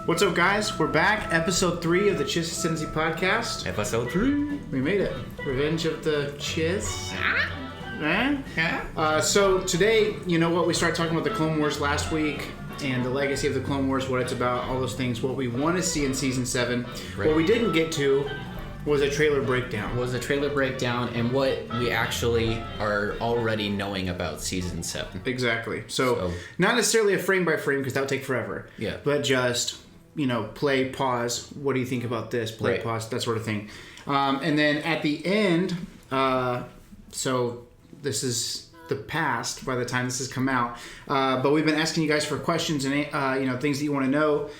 What's up, guys? We're back. Episode 3 of the Chiss Ascendancy podcast. Episode 3. We made it. Revenge of the Chiss. So today, you know what? We started talking about the Clone Wars last week and the legacy of the Clone Wars, what it's about, all those things, what we want to see in Season 7. Right. What we didn't get to was a trailer breakdown. And what we actually are already knowing about Season 7. Exactly. So not necessarily a frame by frame, because that would take forever. Yeah. But just, you know, play, pause. What do you think about this? Play, right. Pause, that sort of thing. And then at the end, so this is the past by the time this has come out. But we've been asking you guys for questions and, things that you want to know.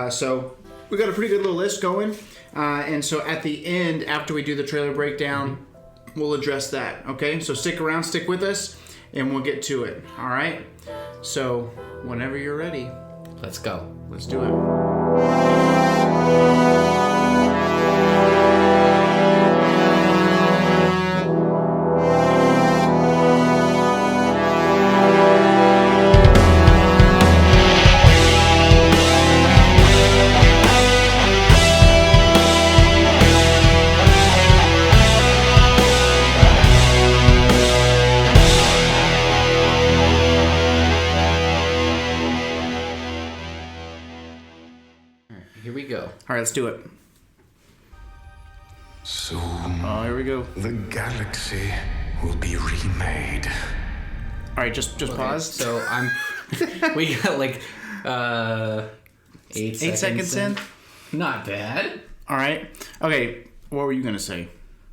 So we've got a pretty good little list going. And so at the end, after we do the trailer breakdown, we'll address that. Okay? So stick around, stick with us, and we'll get to it. All right? So whenever you're ready. Let's go. Let's do it. All right, let's do it. Soon. Oh, here we go. The galaxy will be remade. All right, just pause. So we got like 8 seconds in. Not bad. All right. Okay, what were you gonna say?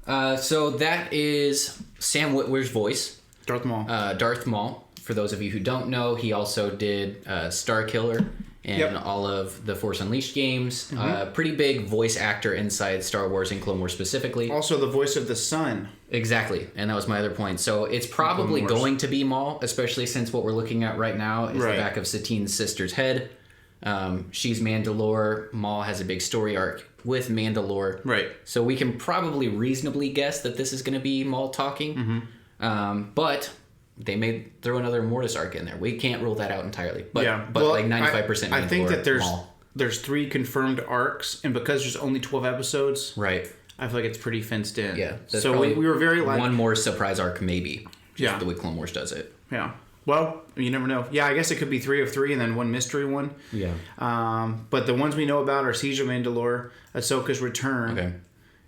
So that is Sam Witwer's voice. Darth Maul. Darth Maul. For those of you who don't know, he also did Starkiller and all of the Force Unleashed games. Pretty big voice actor inside Star Wars and Clone Wars specifically. Also the voice of the Sun. Exactly, and that was my other point. So it's probably going to be Maul, especially since what we're looking at right now is the back of Satine's sister's head. She's Mandalore. Maul has a big story arc with Mandalore. Right. So we can probably reasonably guess that this is going to be Maul talking. But they may throw another Mortis arc in there. We can't rule that out entirely. But like 95%. I think that there's 3 confirmed arcs, and because there's only 12 episodes, right? I feel like it's pretty fenced in. Yeah. So we were very like one more surprise arc, maybe. Just the way Clone Wars does it. Yeah. Well, you never know. Yeah, I guess it could be 3 of 3 and then 1 mystery one. Yeah. But the ones we know about are Siege of Mandalore, Ahsoka's Return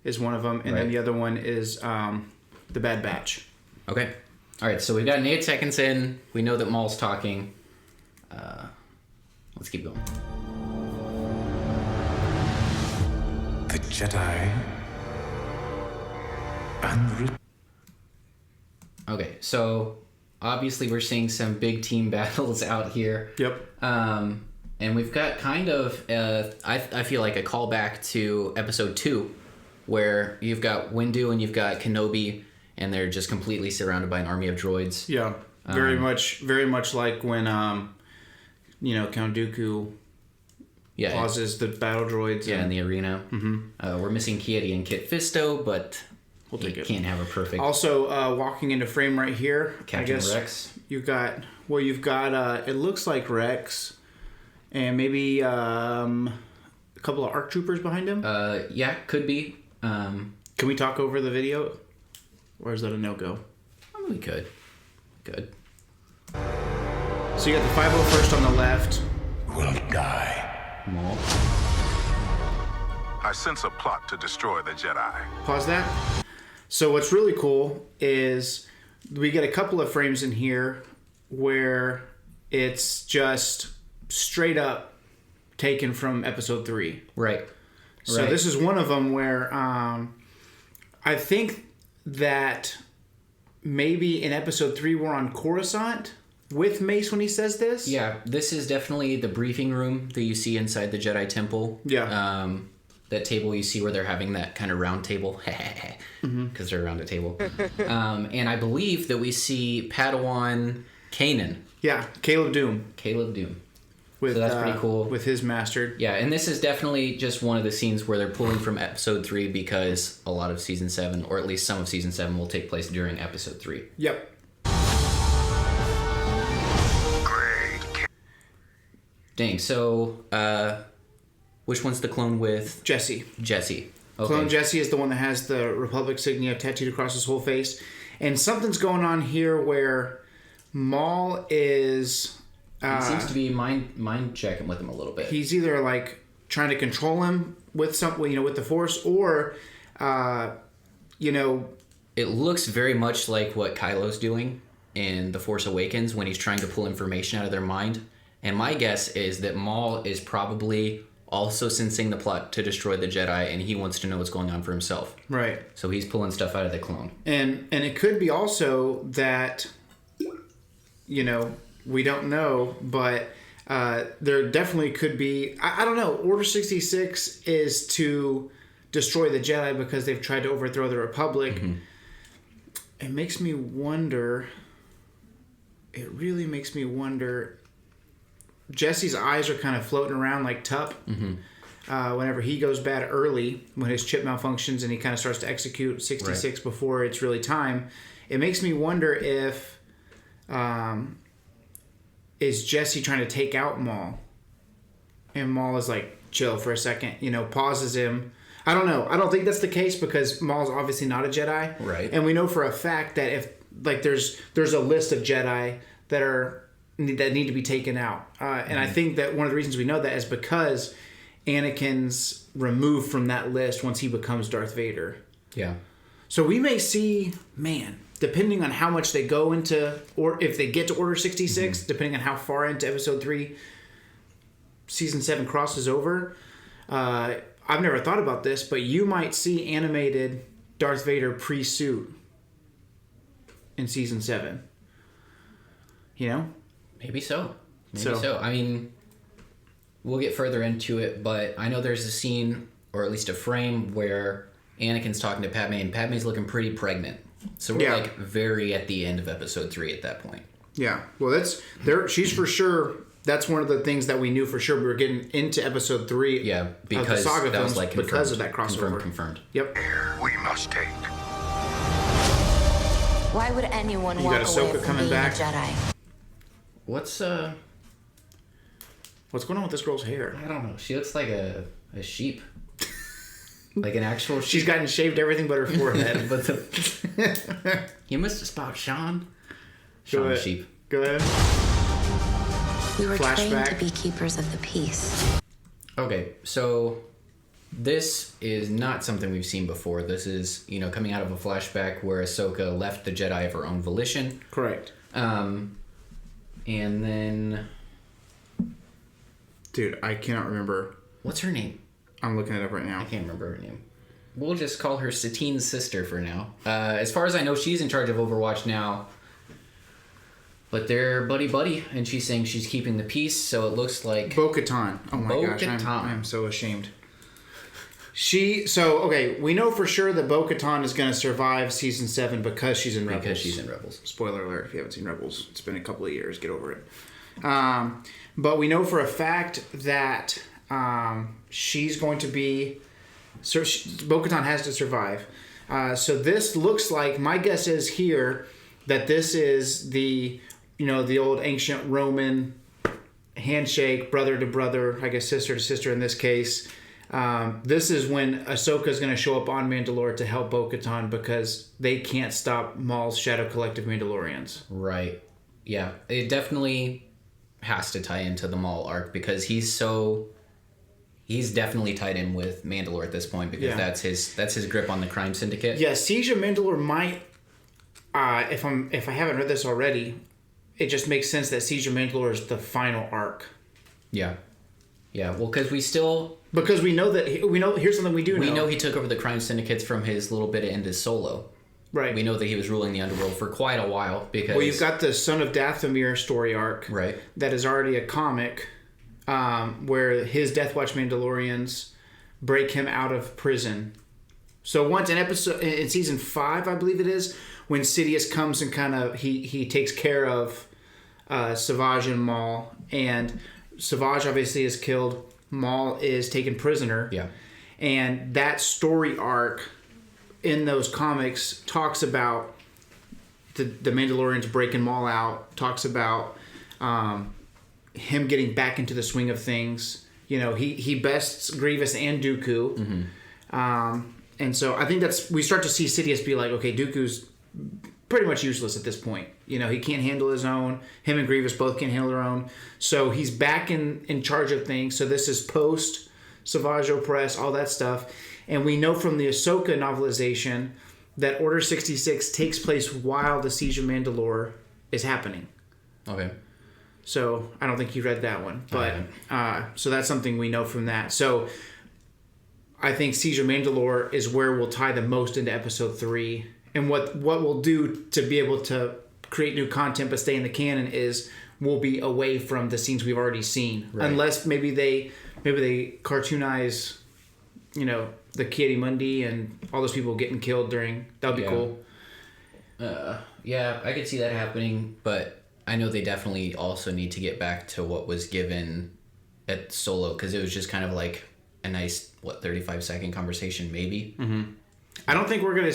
is one of them, and then the other one is The Bad Batch. Okay. All right, so we've gotten 8 seconds in. We know that Maul's talking. Let's keep going. The Jedi and okay, so obviously we're seeing some big team battles out here. Yep. And we've got kind of, I feel like a callback to Episode 2, where you've got Windu and you've got Kenobi, and they're just completely surrounded by an army of droids. Yeah, very much like when, Count Dooku pauses the battle droids. Yeah, in the arena. We're missing Kieti and Kit Fisto, but we'll take it. Can't have a perfect. Also, walking into frame right here, Captain Rex. You've got, it looks like Rex, and maybe a couple of ARC troopers behind him. Yeah, could be. Can we talk over the video? Or is that a no-go? We could. Good. So you got the 501st on the left. will die. Maul. I sense a plot to destroy the Jedi. Pause that. So what's really cool is we get a couple of frames in here where it's just straight up taken from Episode 3. Right. So this is one of them where I think that maybe in Episode 3 we're on Coruscant with Mace when he says this. Yeah, this is definitely the briefing room that you see inside the Jedi Temple. Yeah. That table you see where they're having that kind of round table. Because they're around a table. And I believe that we see Padawan Kanan. Yeah, Caleb Doom. So that's pretty cool. With his master. Yeah, and this is definitely just one of the scenes where they're pulling from Episode 3 because a lot of Season 7, or at least some of Season 7, will take place during Episode 3. Yep. Great. Dang, so Which one's the clone with? Jesse. Jesse. Okay. Clone Jesse is the one that has the Republic signia tattooed across his whole face. And something's going on here where Maul is... he seems to be mind checking with him a little bit. He's either like trying to control him with with the Force, or it looks very much like what Kylo's doing in The Force Awakens when he's trying to pull information out of their mind. And my guess is that Maul is probably also sensing the plot to destroy the Jedi, and he wants to know what's going on for himself. Right. So he's pulling stuff out of the clone. And it could be also that, we don't know, but there definitely could be... I don't know. Order 66 is to destroy the Jedi because they've tried to overthrow the Republic. Mm-hmm. It makes me wonder... It really makes me wonder... Jesse's eyes are kind of floating around like Tup. Mm-hmm. Whenever he goes bad early, when his chip malfunctions and he kind of starts to execute 66 before it's really time, it makes me wonder if is Jesse trying to take out Maul, and Maul is like, chill for a second, pauses him. I don't know. I don't think that's the case because Maul's obviously not a Jedi, right? And we know for a fact that if there's a list of Jedi that need to be taken out. And I think that one of the reasons we know that is because Anakin's removed from that list once he becomes Darth Vader. Yeah. So we may see, depending on how much they go into, or if they get to Order 66, depending on how far into Episode 3 Season 7 crosses over, I've never thought about this, but you might see animated Darth Vader pre-suit in Season 7. Maybe so. I mean, we'll get further into it, but I know there's a scene, or at least a frame, where Anakin's talking to Padme, and Padme's looking pretty pregnant. So we're very at the end of Episode 3 at that point. Yeah. Well, she's for sure. That's one of the things that we knew for sure. We were getting into Episode 3 because of the saga that films was because of that crossover. Confirmed. Yep. We must take. Why would anyone walk away from being a Jedi? What's going on with this girl's hair? I don't know. She looks like a sheep. Like an actual sheep. She's gotten shaved everything but her forehead. You missed a spot, Sean. Sean sheep. Go ahead. We were trained to be keepers of the peace. Okay, so this is not something we've seen before. This is, coming out of a flashback where Ahsoka left the Jedi of her own volition. Correct. And then... Dude, I cannot remember. What's her name? I'm looking it up right now. I can't remember her name. We'll just call her Satine's sister for now. As far as I know, she's in charge of Overwatch now. But they're buddy-buddy, and she's saying she's keeping the peace, so it looks like... Bo-Katan. Oh my gosh, I'm so ashamed. We know for sure that Bo-Katan is going to survive Season 7 because she's in Rebels. Because she's in Rebels. Spoiler alert, if you haven't seen Rebels. It's been a couple of years. Get over it. But we know for a fact that she's going to be... Bo-Katan has to survive. So this looks like... My guess is here that this is the old ancient Roman handshake, brother to brother, I guess sister to sister in this case. This is when Ahsoka is going to show up on Mandalore to help Bo-Katan because they can't stop Maul's Shadow Collective Mandalorians. Right. Yeah. It definitely has to tie into the Maul arc because he's definitely tied in with Mandalore at this point because that's his grip on the crime syndicate. Yeah, Siege of Mandalore might if I haven't read this already, it just makes sense that Siege of Mandalore is the final arc. Yeah. Yeah, well, because we know that here's something we know. We know he took over the crime syndicates from his little bit into Solo. Right. We know that he was ruling the underworld for quite a while because... Well, you've got the Son of Dathomir story arc. Right. That is already a comic where his Death Watch Mandalorians break him out of prison. So once in Season 5, I believe it is, when Sidious comes and kind of... He takes care of Savage and Maul, and Savage obviously is killed. Maul is taken prisoner. Yeah. And that story arc in those comics talks about the Mandalorians breaking Maul out, talks about him getting back into the swing of things. he bests Grievous and Dooku. And so I think we start to see Sidious be like, okay, Dooku's pretty much useless at this point. He can't handle his own. Him and Grievous both can't handle their own. So he's back in charge of things. So this is post Savage Opress, all that stuff. And we know from the Ahsoka novelization that Order 66 takes place while the Siege of Mandalore is happening. Okay. So I don't think you read that one. But so that's something we know from that. So I think Siege of Mandalore is where we'll tie the most into Episode 3. And what we'll do to be able to create new content but stay in the canon is we'll be away from the scenes we've already seen. Right. Unless maybe they cartoonize, the Ki-Adi-Mundi and all those people getting killed during... That would be cool. Yeah, I could see that happening, but I know they definitely also need to get back to what was given at Solo, because it was just kind of like a nice, 35-second conversation, maybe? Mm-hmm. I don't think we're gonna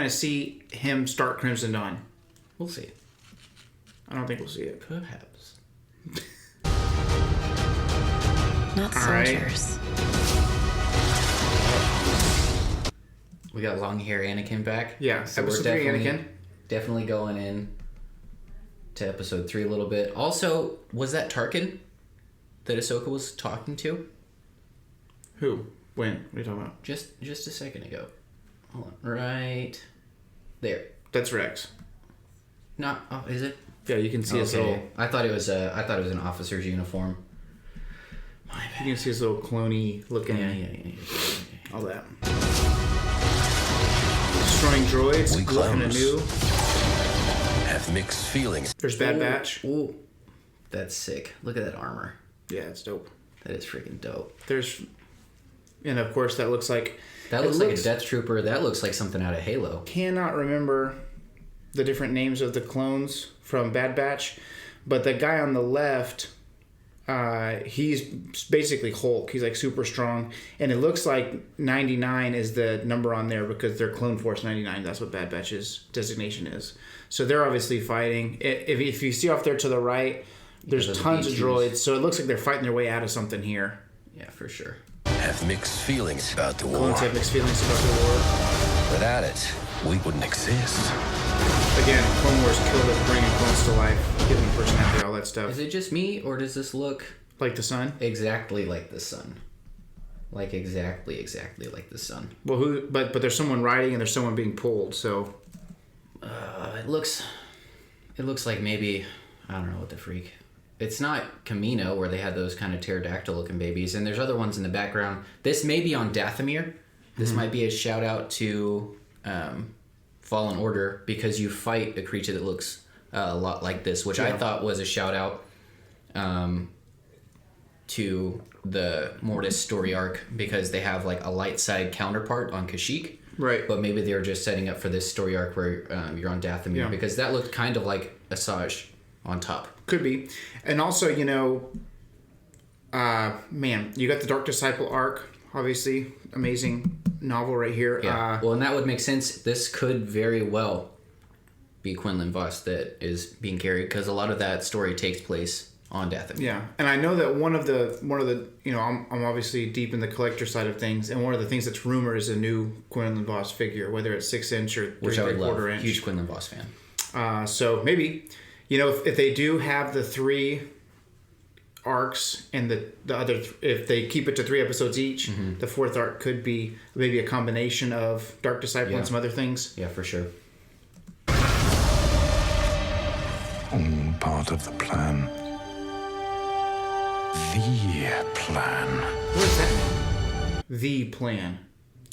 see him start Crimson Dawn. We'll see. I don't think we'll see it. Perhaps. Not soldiers. We got long hair Anakin back. Yeah, so Episode 3 Anakin. Definitely going in to Episode 3 a little bit. Also, was that Tarkin that Ahsoka was talking to? Who? When? What are you talking about? Just a second ago. Hold on. Right there. That's Rex. Is it? Yeah, you can see his little... I thought it was an officer's uniform. My bad. You can see his little clone-y looking... Yeah. All that. Destroying droids. We looking anew. Have mixed feelings. There's Bad Batch. Ooh. That's sick. Look at that armor. Yeah, it's dope. That is freaking dope. And of course that looks like... That looks like a Death Trooper. That looks like something out of Halo. Cannot remember the different names of the clones from Bad Batch, but the guy on the left, he's basically Hulk. He's like super strong, and it looks like 99 is the number on there because they're Clone Force 99. That's what Bad Batch's designation is. So they're obviously fighting. If you see off there to the right, there's tons of droids, so it looks like they're fighting their way out of something here. Yeah, for sure. Have mixed feelings about the war. Clones have mixed feelings about the war. Without it, we wouldn't exist. Again, Clone Wars killed it, bringing clones to life, giving them personality, all that stuff. Is it just me, or does this look... Like the sun? Exactly like the sun. Like exactly like the sun. Well, but there's someone riding and there's someone being pulled, so... It looks like maybe... I don't know what the freak... It's not Camino, where they had those kind of pterodactyl-looking babies, and there's other ones in the background. This may be on Dathomir. This might be a shout-out to Fallen Order, because you fight a creature that looks a lot like this, which I thought was a shout-out to the Mortis story arc, because they have like a light side counterpart on Kashyyyk. Right. But maybe they were just setting up for this story arc where you're on Dathomir, because that looked kind of like Asajj on top. Could be. And also, you got the Dark Disciple arc, obviously. Amazing novel right here. Yeah. Well, and that would make sense. This could very well be Quinlan Vos that is being carried, because a lot of that story takes place on Dathomir. Yeah. And I know that one of the I'm obviously deep in the collector side of things, and one of the things that's rumored is a new Quinlan Vos figure, whether it's 6-inch or 3/4 inch. Huge Quinlan Vos fan. So maybe... if they do have the 3 arcs and the other, if they keep it to 3 episodes each, the 4th arc could be maybe a combination of Dark Disciple and some other things. Yeah, for sure. All part of the plan. The plan. What does that mean? The plan.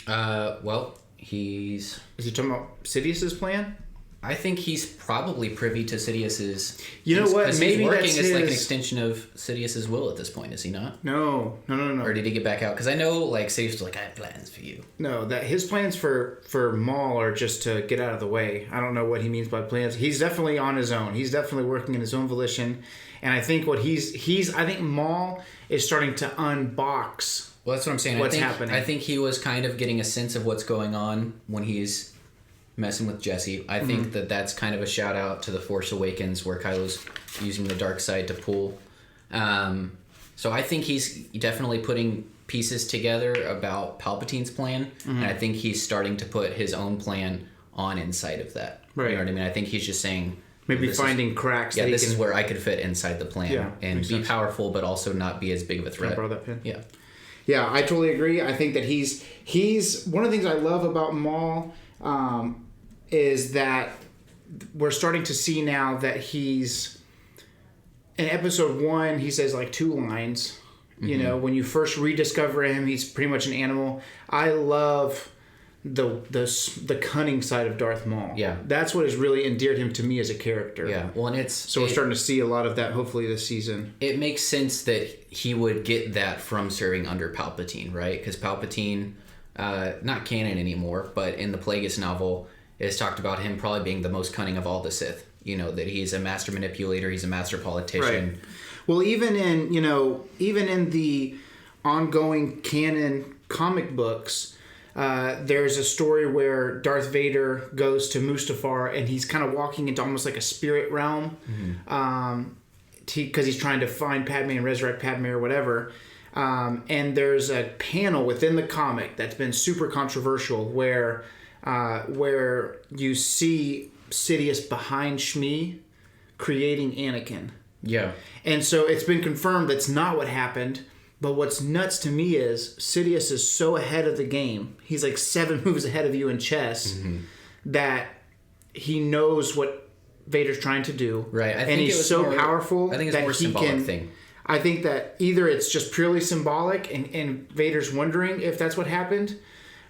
Well, Is he talking about Sidious's plan? I think he's probably privy to Sidious's... You know what? Maybe he's working that's as like an extension of Sidious's will at this point, is he not? No. Or did he get back out? Because I know like Sidious was like, I have plans for you. No, that his plans for Maul are just to get out of the way. I don't know what he means by plans. He's definitely on his own. He's definitely working in his own volition. And I think what I think Maul is starting to unbox. Well, that's what I'm saying. What's happening? I think he was kind of getting a sense of what's going on when he's messing with Jesse. I think that's kind of a shout out to The Force Awakens, where Kylo's using the dark side to pull So I think he's definitely putting pieces together about Palpatine's plan, and I think he's starting to put his own plan on inside of that. Right. You know what I mean? I think he's just saying maybe finding cracks. Yeah, that this is where I could fit inside the plan and be sense. powerful, but also not be as big of a threat. Can I borrow that pen? Yeah. Yeah, I totally agree. I think that he's one of the things I love about Maul is that we're starting to see now that he's in episode 1. He says like 2 lines. You know, when you first rediscover him, he's pretty much an animal. I love the cunning side of Darth Maul. Yeah, that's what has really endeared him to me as a character. Yeah, well, and we're starting to see a lot of that hopefully this season. It makes sense that he would get that from serving under Palpatine, right? Because Palpatine, not canon anymore, but in the Plagueis novel, it's talked about him probably being the most cunning of all the Sith. You know, that he's a master manipulator, he's a master politician. Right. Well, even in the ongoing canon comic books, there's a story where Darth Vader goes to Mustafar and he's kind of walking into almost like a spirit realm, because he's trying to find Padme and resurrect Padme or whatever. And there's a panel within the comic that's been super controversial where you see Sidious behind Shmi creating Anakin. Yeah. And so it's been confirmed that's not what happened. But what's nuts to me is Sidious is so ahead of the game. He's like 7 moves ahead of you in chess that he knows what Vader's trying to do. Right. And he's so powerful. I think it's that more he symbolic can, thing. I think that either it's just purely symbolic and Vader's wondering if that's what happened.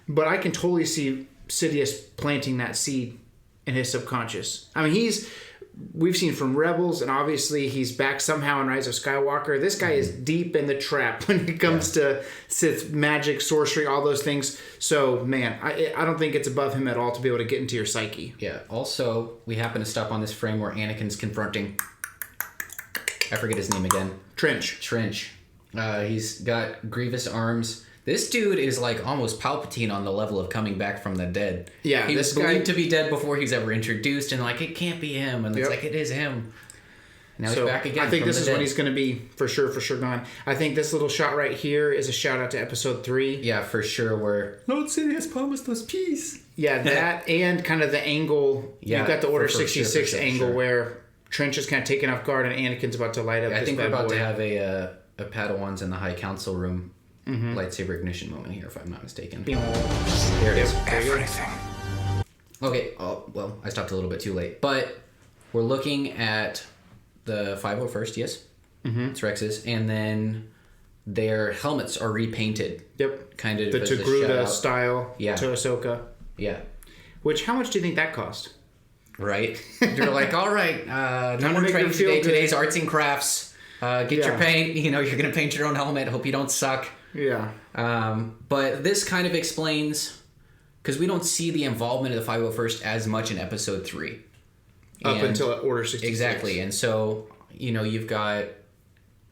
But I can totally see Sidious planting that seed in his subconscious. I mean, we've seen from Rebels, and obviously he's back somehow in Rise of Skywalker. This guy is deep in the trap when it comes to Sith magic, sorcery, all those things. So, man, I don't think it's above him at all to be able to get into your psyche. Yeah. Also, we happen to stop on this frame where Anakin's confronting... I forget his name again. Trench. He's got Grievous arms. This dude is like almost Palpatine on the level of coming back from the dead. Yeah, he was believed to be dead before he's ever introduced, and like it can't be him, and it's like it is him. Now he's back again. I think this is when he's going to be for sure gone. I think this little shot right here is a shout out to Episode 3. Yeah, for sure. Where Lord Sidious promised us peace. Yeah, that and kind of the angle. Yeah, you've got the Order 66 angle where Trench is kind of taken off guard, and Anakin's about to light up. I think we're about to have a Padawans in the High Council room. Lightsaber ignition moment here, if I'm not mistaken. There it is. Everything. Okay. Oh, well, I stopped a little bit too late, but we're looking at the 501st. Yes, it's Rex's, and then their helmets are repainted. Yep. Kind of the Togruta style. Yeah. To Ahsoka. Yeah. Which, how much do you think that cost? Right. You're like, all right, no more training today. Today's arts and crafts. Get your paint. You know, you're gonna paint your own helmet. Hope you don't suck. Yeah. But this kind of explains, because we don't see the involvement of the 501st as much in Episode 3. Up until Order 66. Exactly. And so, you know, you've got...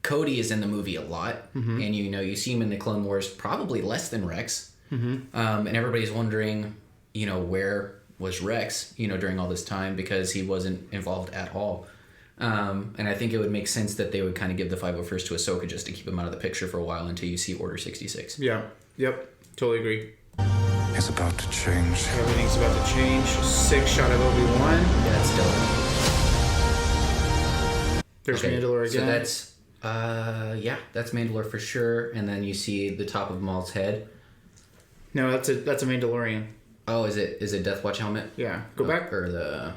Cody is in the movie a lot. And, you know, you see him in the Clone Wars probably less than Rex. And everybody's wondering, you know, where was Rex, you know, during all this time, because he wasn't involved at all. And I think it would make sense that they would kind of give the 501st to Ahsoka just to keep him out of the picture for a while until you see Order 66. Yeah. Yep. Totally agree. It's about to change. Everything's about to change. 6 shot of Obi-Wan. Yeah, that's still... There's Mandalore again. So that's... that's Mandalore for sure. And then you see the top of Maul's head. No, that's a Mandalorian. Oh, is it Death Watch helmet? Yeah. Go back. Or the...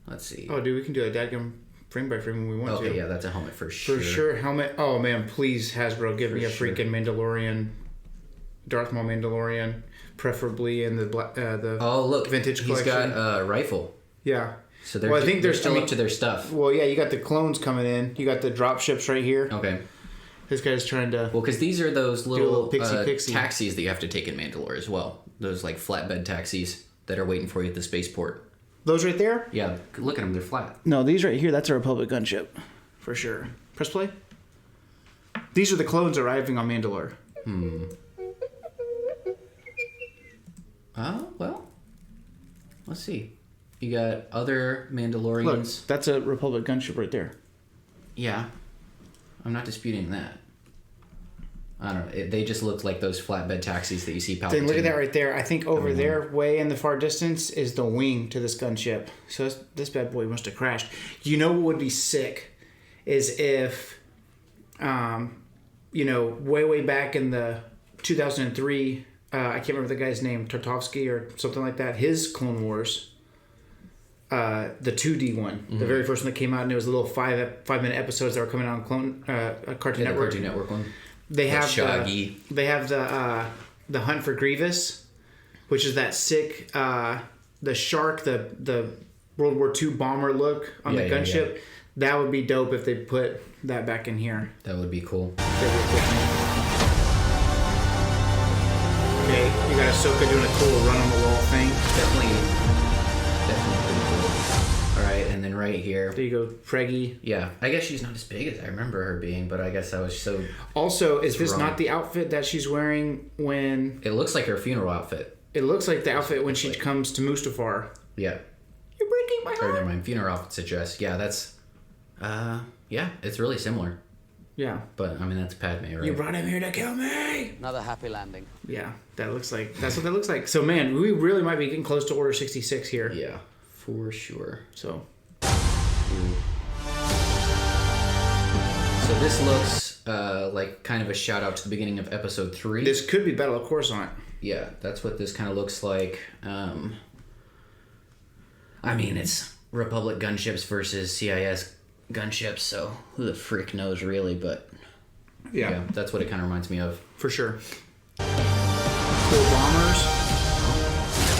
Let's see. Oh, dude, we can do a dadgum frame by frame when we want to. Okay, yeah, that's a helmet for sure. For sure, helmet. Oh, man, please, Hasbro, give me a freaking Mandalorian, Darth Maul Mandalorian, preferably in the vintage collection. He's got a rifle. Yeah. So I think they're still up to their stuff. Well, yeah, you got the clones coming in. You got the drop ships right here. Okay. This guy's trying to... Well, because these are those little pixie. taxis that you have to take in Mandalore as well. Those, like, flatbed taxis that are waiting for you at the spaceport. Those right there? Yeah, look at them. They're flat. No, these right here, that's a Republic gunship. For sure. Press play. These are the clones arriving on Mandalore. Oh, well. Let's see. You got other Mandalorians. Look, that's a Republic gunship right there. Yeah. I'm not disputing that. I don't know. They just looked like those flatbed taxis that you see Palpatine. Then look at that right there. I think over there, way in the far distance, is the wing to this gunship. So this bad boy must have crashed. You know what would be sick is if, way back in the 2003, I can't remember the guy's name, Tartovsky or something like that, his Clone Wars, the 2D one, the very first one that came out, and it was little 5-minute episodes that were coming out on Cartoon Network. The Cartoon Network one. They have Shaggy. They have the Hunt for Grievous, which is that sick the shark, the World War II bomber look on the gunship. Yeah. That would be dope if they put that back in here. That would be cool. Okay, you got Ahsoka doing a cool run on the wall thing. Definitely pretty cool. All right, and then right here. There you go, Freggy. Yeah, I guess she's not as big as I remember her being, but I guess I was so. Also, is this not the outfit that she's wearing when? It looks like her funeral outfit. It looks like the outfit when she comes to Mustafar. Yeah. You're breaking my heart. Or never mind, funeral outfit's a dress. Yeah, that's. Yeah, it's really similar. Yeah. But I mean, that's Padme, right? You brought him here to kill me. Another happy landing. Yeah, that's what that looks like. So man, we really might be getting close to Order 66 here. Yeah, for sure. So this looks like kind of a shout out to the beginning of Episode 3. This could be Battle of Coruscant. Yeah, that's what this kind of looks like. I mean, it's Republic gunships versus CIS gunships, so who the frick knows, really? But yeah, that's what it kind of reminds me of. For sure. Cool bombers.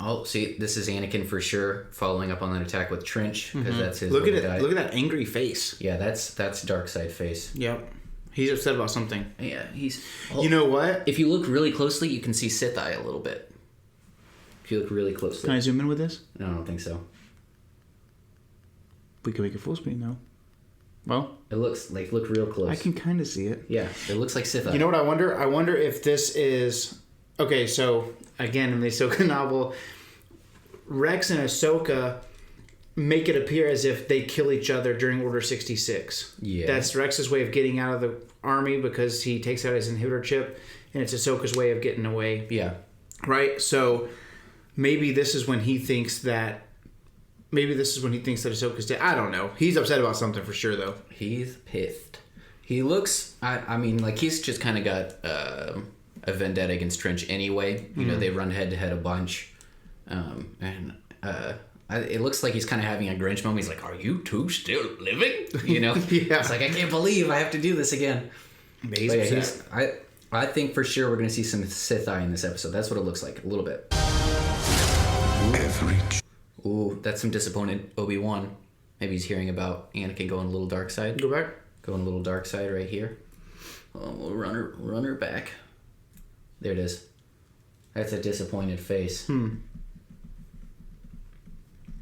Oh, see, this is Anakin for sure, following up on that attack with Trench, because that's his. Look at it. Look at that angry face. Yeah, that's dark side face. Yep. He's upset about something. Yeah, he's... You know what? If you look really closely, you can see Sith Eye a little bit. If you look really closely. Can I zoom in with this? No, I don't think so. We can make it full screen, though. Well... It looks like... Look real close. I can kind of see it. Yeah, it looks like Sith Eye. You know what I wonder? I wonder if this is... Okay, so, again, in the Ahsoka novel, Rex and Ahsoka make it appear as if they kill each other during Order 66. Yeah. That's Rex's way of getting out of the army because he takes out his inhibitor chip, and it's Ahsoka's way of getting away. Yeah. Right? So maybe this is when he thinks that Ahsoka's dead. I don't know. He's upset about something for sure, though. He's pissed. He looks... I mean, like, he's just kind of got a vendetta against Trench anyway. You know, they run head-to-head a bunch. It looks like he's kind of having a Grinch moment. He's like, "Are you two still living?" You know? Yeah. It's like, I can't believe I have to do this again. I think for sure we're going to see some Sith Eye in this episode. That's what it looks like, a little bit. Ooh, that's some disappointed Obi-Wan. Maybe he's hearing about Anakin going a little dark side. Go back. Going a little dark side right here. Oh, we'll run her back. There it is. That's a disappointed face.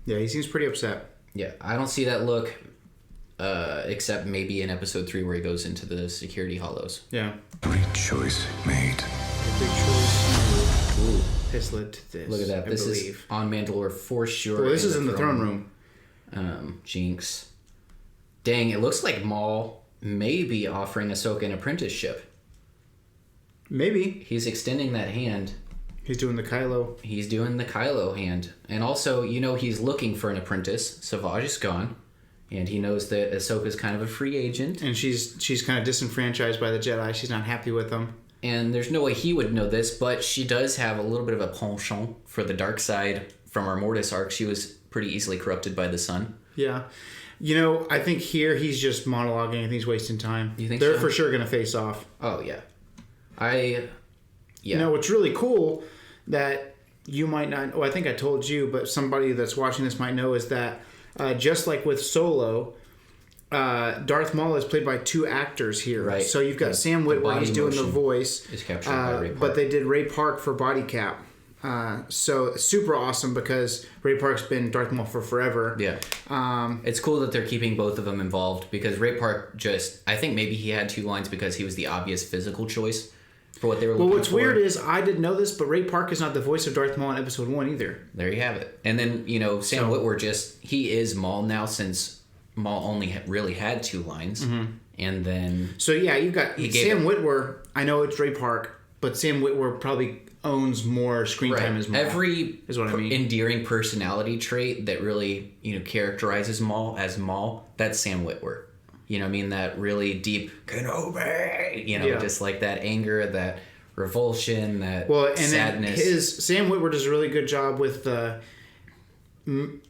Yeah, he seems pretty upset. Yeah, I don't see that look, except maybe in Episode 3 where he goes into the security hollows. Yeah. Great choice made. Big choice. Ooh. Has led to this. Look at that. This is on Mandalore for sure. Well, this is in the throne room. Jinx. Dang, it looks like Maul may be offering Ahsoka an apprenticeship. Maybe. He's extending that hand. He's doing the Kylo. He's doing the Kylo hand. And also, you know, he's looking for an apprentice. Savage is gone. And he knows that Ahsoka's kind of a free agent. And she's kind of disenfranchised by the Jedi. She's not happy with them. And there's no way he would know this, but she does have a little bit of a penchant for the dark side from our Mortis arc. She was pretty easily corrupted by the sun. Yeah. You know, I think here he's just monologuing. I think he's wasting time. You think They're so? for sure going to face off. Oh, yeah. Yeah. You know, what's really cool that you might not... Oh, I think I told you, but somebody that's watching this might know is that just like with Solo... Darth Maul is played by two actors here. Right. So you've got Sam Witwer, he's doing the voice. Is captured by Ray Park. But they did Ray Park for Body Cap. So super awesome because Ray Park's been Darth Maul for forever. Yeah. It's cool that they're keeping both of them involved because Ray Park I think maybe he had two lines because he was the obvious physical choice for what they were looking for. Well, what's weird is I didn't know this, but Ray Park is not the voice of Darth Maul in Episode 1 either. There you have it. And then, you know, Sam Witwer he is Maul now since Maul only really had two lines, And then... So, yeah, you've got Sam Witwer. I know it's Ray Park, but Sam Witwer probably owns more screen time as Maul. Every is what I mean. Endearing personality trait that really, characterizes Maul as Maul, that's Sam Witwer. You know what I mean? That really deep Kenobi, just like that anger, that revulsion, that sadness. Then Sam Witwer does a really good job with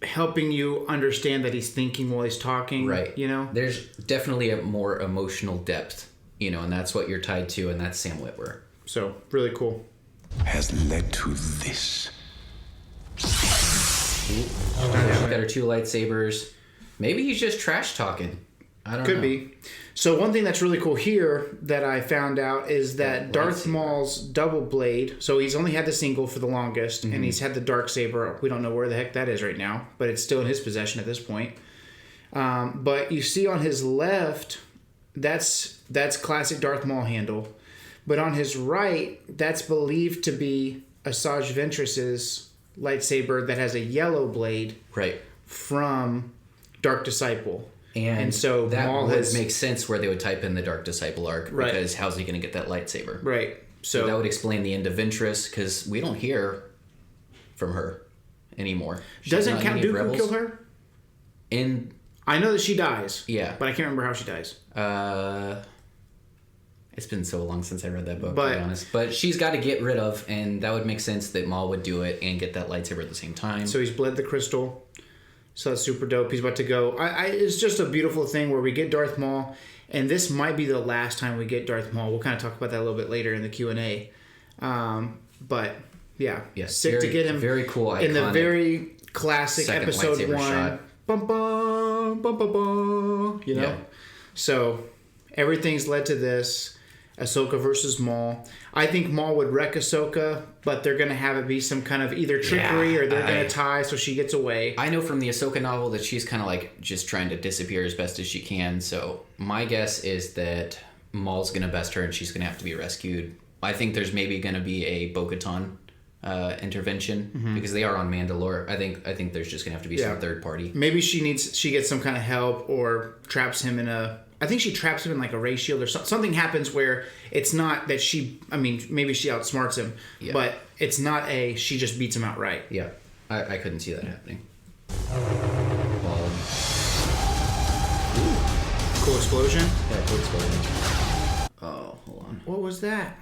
helping you understand that he's thinking while he's talking. Right. There's definitely a more emotional depth, and that's what you're tied to, and that's Sam Witwer. So, really cool. Has led to this. She's got her 2 lightsabers. Maybe he's just trash talking. I don't know. Could be. So one thing that's really cool here that I found out is that Darth Maul's double blade, so he's only had the single for the longest, and he's had the Darksaber. We don't know where the heck that is right now, but it's still in his possession at this point. But you see on his left, that's classic Darth Maul handle. But on his right, that's believed to be Asajj Ventress's lightsaber that has a yellow blade from Dark Disciple. And so that Maul would make sense where they would type in the Dark Disciple arc, because how's he going to get that lightsaber? Right. So that would explain the end of Ventress, because we don't hear from her anymore. Doesn't Count Dooku kill her? I know that she dies. Yeah. But I can't remember how she dies. It's been so long since I read that book, to be honest. But she's got to get rid of, and that would make sense that Maul would do it and get that lightsaber at the same time. So he's bled the crystal. So that's super dope. He's about to go. It's just a beautiful thing where we get Darth Maul, and this might be the last time we get Darth Maul. We'll kind of talk about that a little bit later in the Q&A. But yeah, sick to get him. Very cool, iconic, in the very classic episode 1. Shot. Bum, bum, bum, bum, bum, Yeah. So everything's led to this. Ahsoka versus Maul. I think Maul would wreck Ahsoka, but they're going to have it be some kind of either trickery or they're going to tie so she gets away. I know from the Ahsoka novel that she's kind of like just trying to disappear as best as she can. So my guess is that Maul's going to best her and she's going to have to be rescued. I think there's maybe going to be a Bo-Katan intervention because they are on Mandalore. I think there's just going to have to be some third party. Maybe she gets some kind of help or traps him in I think she traps him in like a ray shield or something happens where it's not that maybe she outsmarts him, but it's not she just beats him outright. Yeah. I couldn't see that happening. Cool explosion? Yeah, cool explosion. Oh, hold on. What was that?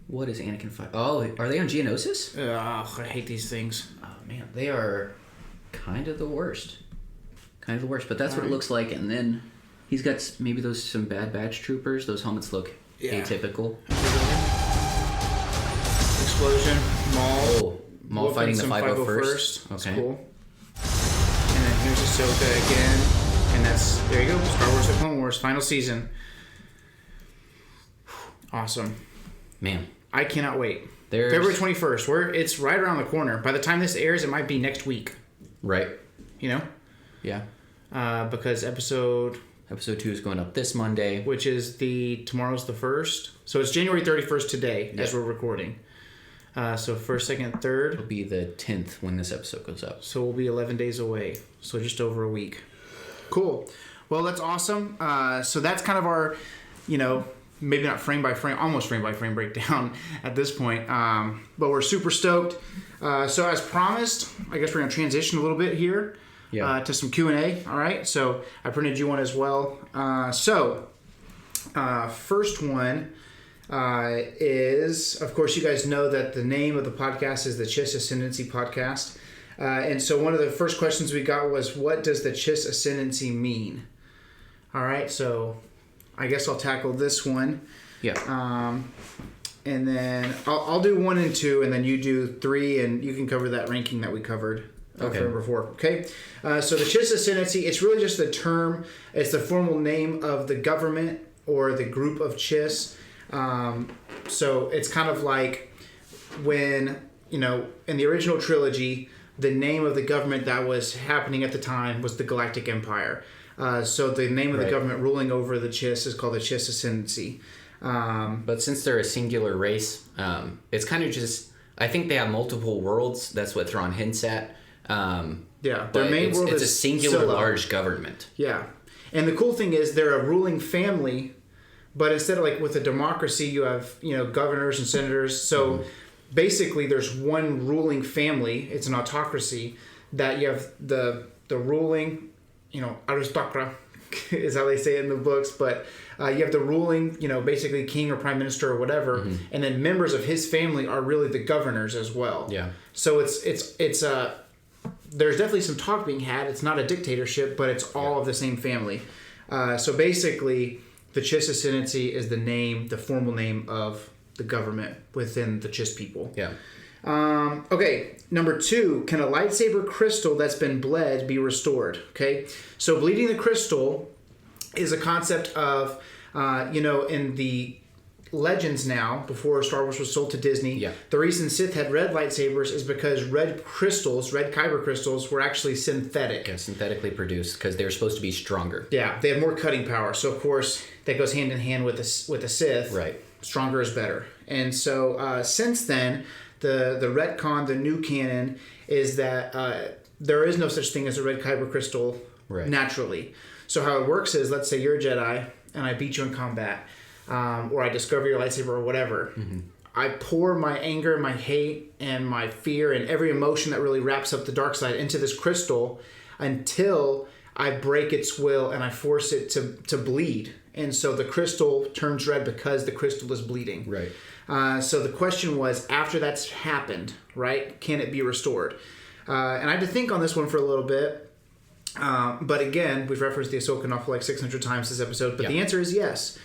What is Anakin fight? Oh, are they on Geonosis? I hate these things. Oh, man. They are kind of the worst. But that's what it looks like, and then... He's got maybe some bad batch troopers. Those helmets look atypical. Explosion. Maul. Maul fighting the 501st. Okay. That's cool. And then here's Ahsoka again. And there you go. Star Wars: The Clone Wars, final season. Awesome. Man. I cannot wait. February 21st. It's right around the corner. By the time this airs, it might be next week. Right. You know? Yeah. Because Episode 2 is going up this Monday. Which is tomorrow's the 1st. So it's January 31st today as we're recording. So 1st, 2nd, 3rd. It'll be the 10th when this episode goes up. So we'll be 11 days away. So just over a week. Cool. Well, that's awesome. So that's kind of our, maybe not frame by frame, almost frame by frame breakdown at this point. But we're super stoked. So as promised, I guess we're going to transition a little bit here. To some Q&A. All right. So I printed you one as well. First one is, of course, you guys know that the name of the podcast is the Chiss Ascendancy podcast. And so one of the first questions we got was, what does the Chiss Ascendancy mean? All right. So I guess I'll tackle this one. Yeah. And then I'll do 1 and 2, and then you do 3, and you can cover that ranking that we covered. For number 4. Okay. So the Chiss Ascendancy, it's really just the term. It's the formal name of the government or the group of Chiss. So it's kind of like when, in the original trilogy, the name of the government that was happening at the time was the Galactic Empire. So the name of the government ruling over the Chiss is called the Chiss Ascendancy. But since they're a singular race, it's kind of just, I think they have multiple worlds. That's what Thrawn hints at. Their main world it's is a singular Scylla. large government. Yeah. And the cool thing is they're a ruling family, but instead of like with a democracy, you have, governors and senators. So basically there's one ruling family. It's an autocracy that you have the ruling, aristocra is how they say it in the books. But you have the ruling, basically king or prime minister or whatever. And then members of his family are really the governors as well. Yeah. So it's there's definitely some talk being had. It's not a dictatorship, but it's all of the same family. So basically, the Chiss Ascendancy is the formal name of the government within the Chiss people. Yeah. Okay, number 2, can a lightsaber crystal that's been bled be restored? Okay, so bleeding the crystal is a concept of, in the Legends now, before Star Wars was sold to Disney, the reason Sith had red lightsabers is because red kyber crystals, were actually synthetic. Yeah, synthetically produced because they were supposed to be stronger. Yeah, they had more cutting power. So, of course, that goes hand in hand with the Sith. Right. Stronger is better. And so, since then, the retcon, the new canon, is that there is no such thing as a red kyber crystal naturally. So, how it works is, let's say you're a Jedi, and I beat you in combat. Or I discover your lightsaber or whatever. I pour my anger, my hate, and my fear, and every emotion that really wraps up the dark side into this crystal until I break its will and I force it to bleed. And so the crystal turns red because the crystal is bleeding. Right. So the question was, after that's happened, right, can it be restored? And I had to think on this one for a little bit. But again, we've referenced the Ahsoka novel like 600 times this episode. But the answer is yes.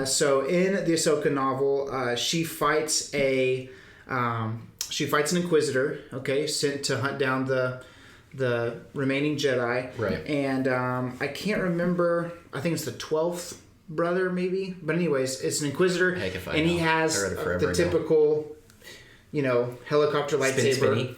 So in the Ahsoka novel, she fights an Inquisitor, sent to hunt down the remaining Jedi. Right. And I can't remember. I think it's the 12th brother, maybe. But anyways, it's an Inquisitor, Heck if I and know. he has the typical, helicopter lightsaber.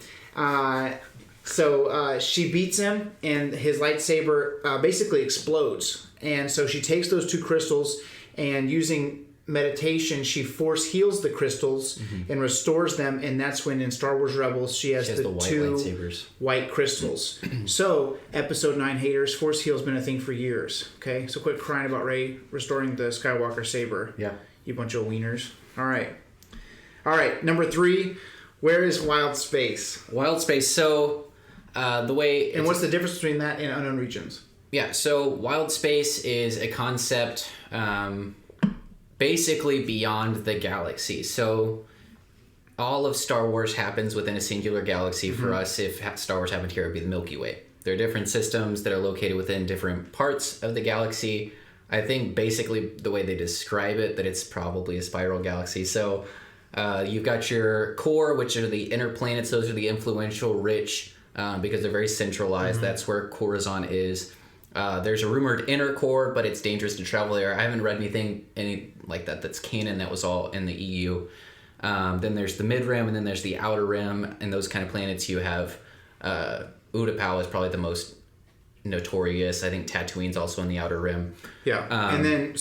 So she beats him, and his lightsaber basically explodes. And so she takes those 2 crystals. And using meditation, she force heals the crystals and restores them. And that's when in Star Wars Rebels, she has the white 2 lightsabers. White crystals. So, Episode 9 haters, force heal's been a thing for years. Okay, so quit crying about Rey restoring the Skywalker saber. Yeah. You bunch of wieners. All right. Number 3, where is Wild Space? Wild Space. So, the way... And what's the difference between that and Unknown Regions? Yeah, so Wild Space is a concept basically beyond the galaxy. So all of Star Wars happens within a singular galaxy. For us, if Star Wars happened here, it would be the Milky Way. There are different systems that are located within different parts of the galaxy. I think basically the way they describe it, that it's probably a spiral galaxy. So you've got your core, which are the inner planets. Those are the influential, rich, because they're very centralized. That's where Coruscant is. There's a rumored inner core, but it's dangerous to travel there. I haven't read any like that that's canon. That was all in the EU. Then there's the mid-rim, and then there's the outer rim. And those kind of planets you have... Utapau is probably the most notorious. I think Tatooine's also in the outer rim. Yeah. And then,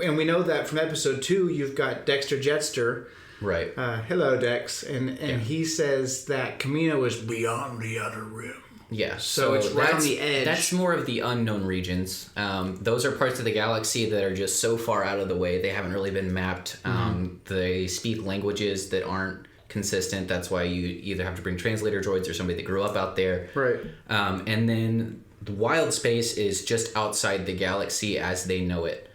and we know that from episode 2, you've got Dexter Jetster. Right. Hello, Dex. And he says that Kamino is beyond the outer rim. Yeah. So it's right on the edge. That's more of the unknown regions. Those are parts of the galaxy that are just so far out of the way. They haven't really been mapped. They speak languages that aren't consistent. That's why you either have to bring translator droids or somebody that grew up out there. Right. And then the wild space is just outside the galaxy as they know it.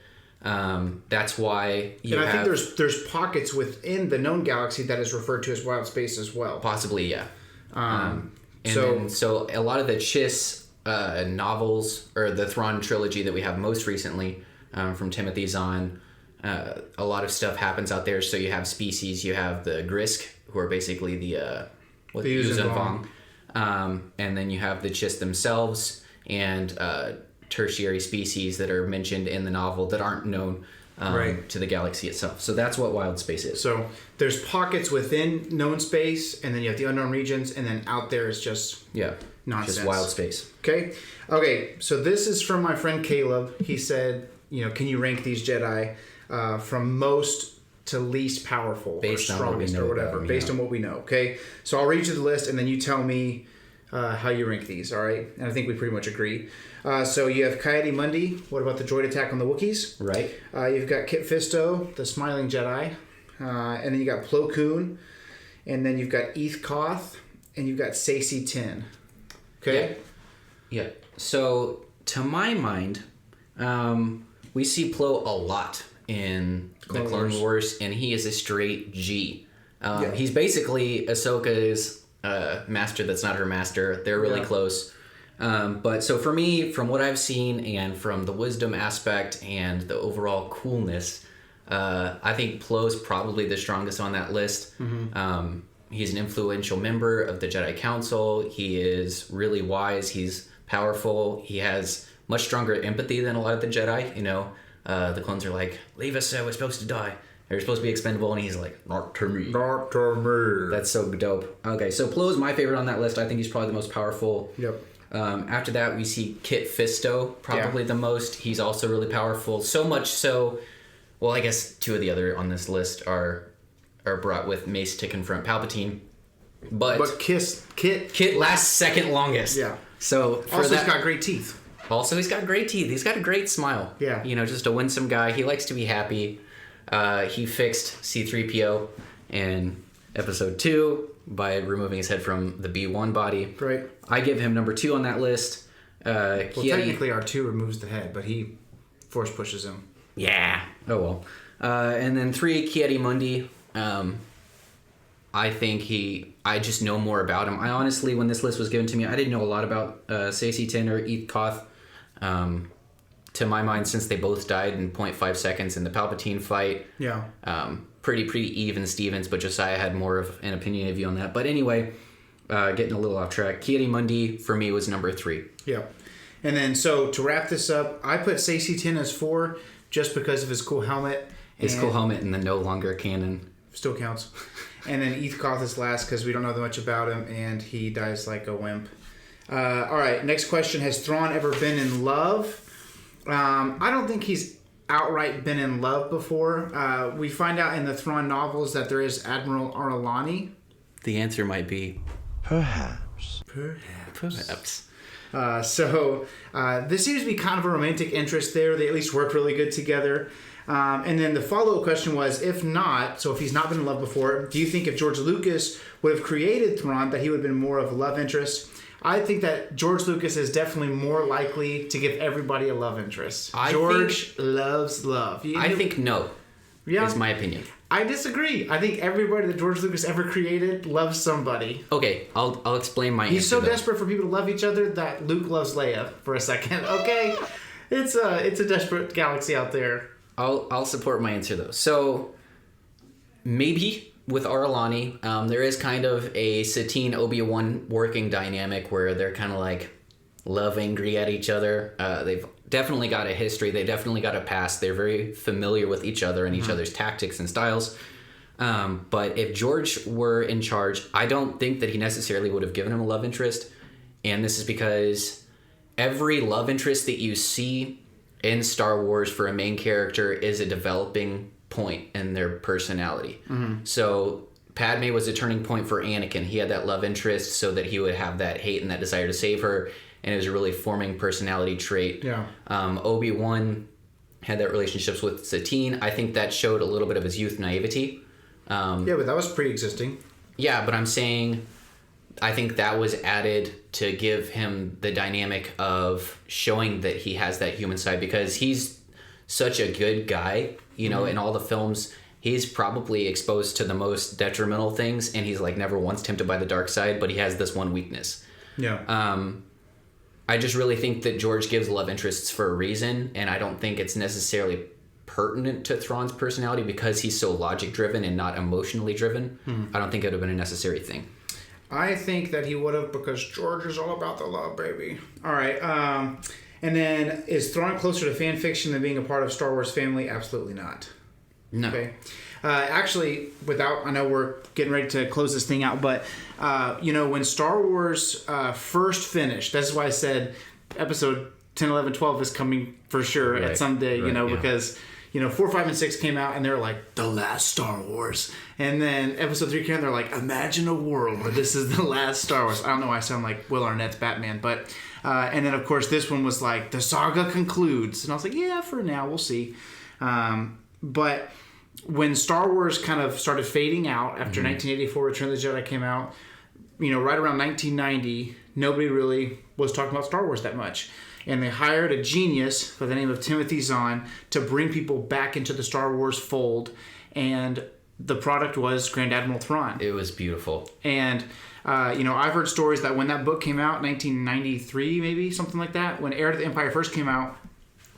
That's why you and I think there's pockets within the known galaxy that is referred to as wild space as well. Possibly, yeah. So a lot of the Chiss novels, or the Thrawn trilogy that we have most recently from Timothy Zahn, a lot of stuff happens out there. So you have species, you have the Grisk, who are basically the Yuuzhan Vong. And then you have the Chiss themselves and tertiary species that are mentioned in the novel that aren't known to the galaxy itself. So that's what wild space is. So there's pockets within known space, and then you have the unknown regions, and then out there is just nonsense. Just wild space. Okay, so this is from my friend Caleb. He said, can you rank these Jedi from most to least powerful, based or strongest, on what we know or whatever, based on what we know. Okay, so I'll read you the list, and then you tell me how you rank these, all right? And I think we pretty much agree. So you have Coyote Mundi. What about the droid attack on the Wookiees? Right. You've got Kit Fisto, the Smiling Jedi. And then you got Plo Koon. And then you've got Eth Koth. And you've got Saesee Tiin. Okay? Yeah. So, to my mind, we see Plo a lot in the Clone Wars, and he is a straight G. He's basically Ahsoka's master that's not her master. They're really close. But so for me, from what I've seen and from the wisdom aspect and the overall coolness, I think Plo's probably the strongest on that list. Mm-hmm. He's an influential member of the Jedi Council. He is really wise. He's powerful. He has much stronger empathy than a lot of the Jedi. You know, the clones are like, leave us, we're supposed to die. They're supposed to be expendable, and he's like, not to me. Not to me. That's so dope. Okay, so Plo is my favorite on that list. I think he's probably the most powerful. Yep. After that, we see Kit Fisto, probably the most. He's also really powerful. So much so, well, I guess two of the other on this list are brought with Mace to confront Palpatine. But Kit lasts second longest. Yeah. So he's got great teeth. Also, he's got great teeth. He's got a great smile. Yeah. You know, just a winsome guy. He likes to be happy. He fixed C-3PO in Episode 2 by removing his head from the B-1 body. Right. I give him number 2 on that list. Technically R2 removes the head, but he force pushes him. Yeah. Oh, well. And then 3, Coyote Mundi. I think I just know more about him. I honestly, when this list was given to me, I didn't know a lot about Saesee Tiin or Eth Koth. To my mind, since they both died in 0.5 seconds in the Palpatine fight. Yeah. Pretty even Stevens, but Josiah had more of an opinionated view on that. But anyway, getting a little off track. Coyote Mundi, for me, was number 3. Yeah. And then, so to wrap this up, I put Saesee Tiin as 4 just because of his cool helmet. His cool helmet and the no longer canon. Still counts. And then Eth Koth is last because we don't know that much about him, and he dies like a wimp. All right, next question. Has Thrawn ever been in love? I don't think he's outright been in love before. We find out in the Thrawn novels that there is Admiral Ar'alani. The answer might be... Perhaps. So this seems to be kind of a romantic interest there. They at least work really good together. And then the follow-up question was, if not, so if he's not been in love before, do you think if George Lucas would have created Thrawn that he would have been more of a love interest? I think that George Lucas is definitely more likely to give everybody a love interest. George loves love. I think no. Yeah. Is my opinion. I disagree. I think everybody that George Lucas ever created loves somebody. Okay, I'll explain my answer. He's so desperate for people to love each other that Luke loves Leia for a second. Okay? It's a desperate galaxy out there. I'll support my answer though. So maybe with Ar'alani, there is kind of a Satine Obi-Wan working dynamic where they're kind of like love angry at each other. They've definitely got a history. They definitely got a past. They're very familiar with each other and each other's tactics and styles. But if George were in charge, I don't think that he necessarily would have given him a love interest. And this is because every love interest that you see in Star Wars for a main character is a developing point in their personality. Mm-hmm. So Padme was a turning point for Anakin. He had that love interest so that he would have that hate and that desire to save her, and it was a really forming personality trait. Yeah. Obi-Wan had that relationships with Satine. I think that showed a little bit of his youth naivety. Yeah, but that was pre-existing. Yeah, but I'm saying I think that was added to give him the dynamic of showing that he has that human side, because he's such a good guy, you know, in all the films. He's probably exposed to the most detrimental things, and he's like never once tempted by the dark side, but he has this one weakness. Yeah. I just really think that George gives love interests for a reason, and I don't think it's necessarily pertinent to Thrawn's personality because he's so logic driven and not emotionally driven. I don't think it would have been a necessary thing. I think that he would have, because George is all about the love, baby. All right. And then, is Thrawn closer to fan fiction than being a part of Star Wars family? Absolutely not. No. Okay. Actually, I know we're getting ready to close this thing out, but, when Star Wars first finished, that's why I said episode 10, 11, 12 is coming for sure at some day, because, 4, 5, and 6 came out, and they're like, the last Star Wars. And then Episode 3 came out, and they're like, imagine a world where this is the last Star Wars. I don't know why I sound like Will Arnett's Batman, but... and then, of course, this one was like, the saga concludes. And I was like, yeah, for now, we'll see. But when Star Wars kind of started fading out after 1984, Return of the Jedi came out, right around 1990, nobody really was talking about Star Wars that much. And they hired a genius by the name of Timothy Zahn to bring people back into the Star Wars fold. And the product was Grand Admiral Thrawn. It was beautiful. And... I've heard stories that when that book came out, 1993 maybe, something like that, when Heir to the Empire first came out,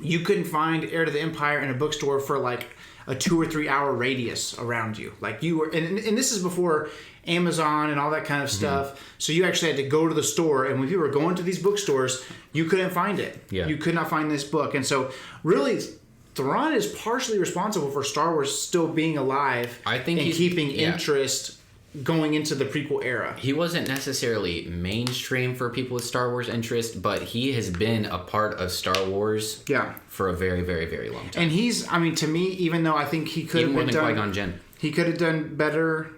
you couldn't find Heir to the Empire in a bookstore for like a 2 or 3 hour radius around you. Like you were, and this is before Amazon and all that kind of stuff. So you actually had to go to the store, and when people were going to these bookstores, you couldn't find it. Yeah. You could not find this book. And so really... Thrawn is partially responsible for Star Wars still being alive. I think and keeping interest going into the prequel era. He wasn't necessarily mainstream for people with Star Wars interest, but he has been a part of Star Wars for a very, very, very long time. And he's, to me, even though I think he could have more been than Qui-Gon Jinn. He could have done better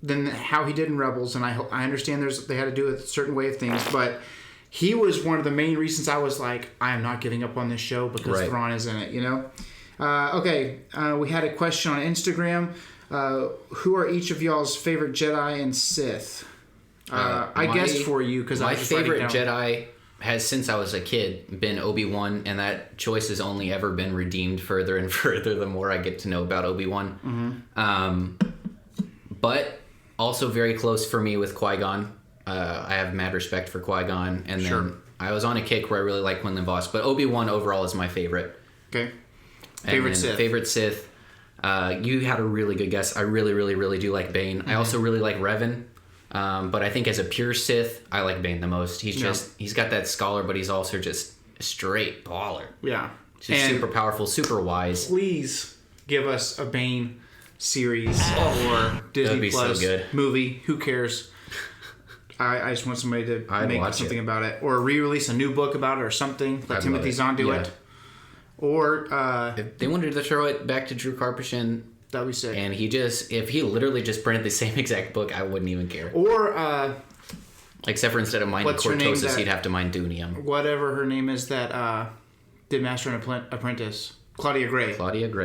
than how he did in Rebels, and I understand they had to do a certain way of things, but he was one of the main reasons I was like, I am not giving up on this show because Thrawn is in it, Okay, we had a question on Instagram. Who are each of y'all's favorite Jedi and Sith? I guessed for you because my favorite Jedi has, since I was a kid, been Obi-Wan, and that choice has only ever been redeemed further and further the more I get to know about Obi-Wan. But also very close for me with Qui-Gon. I have mad respect for Qui-Gon, and then I was on a kick where I really like Quinlan Vos, but Obi-Wan overall is my favorite. Okay. Favorite Sith. Favorite Sith. You had a really good guess. I really, really, really do like Bane. I also really like Revan. But I think as a pure Sith, I like Bane the most. He's got that scholar, but he's also just a straight baller. Yeah. Just super powerful, super wise. Please give us a Bane series or Disney Plus movie. Who cares? I just want somebody to make something about it. Or re-release a new book about it or something. Let Timothy Zahn do it. Or if they wanted to throw it back to Drew Karpyshyn, that'd be sick. And if he literally just printed the same exact book, I wouldn't even care. Or except for instead of mining Cortosis, he'd have to mine Dunium. Whatever her name is that did Master and Apprentice, Claudia Gray.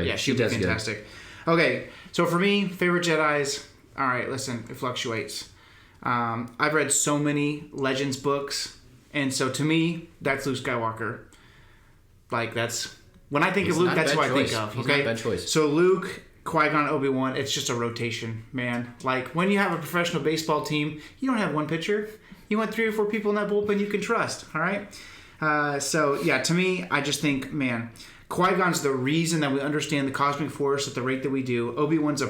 Yeah, she'd be fantastic. Good. Okay, so for me, favorite Jedis. All right, listen, it fluctuates. I've read so many Legends books, and so to me, that's Luke Skywalker. Like that's. When I think of Luke, that's who I think of. Okay, not a bad choice. So Luke, Qui-Gon, Obi-Wan, it's just a rotation, man. Like when you have a professional baseball team, you don't have one pitcher. You want 3 or 4 people in that bullpen you can trust. All right. So yeah, to me, I just think, man, Qui-Gon's the reason that we understand the cosmic force at the rate that we do. Obi-Wan's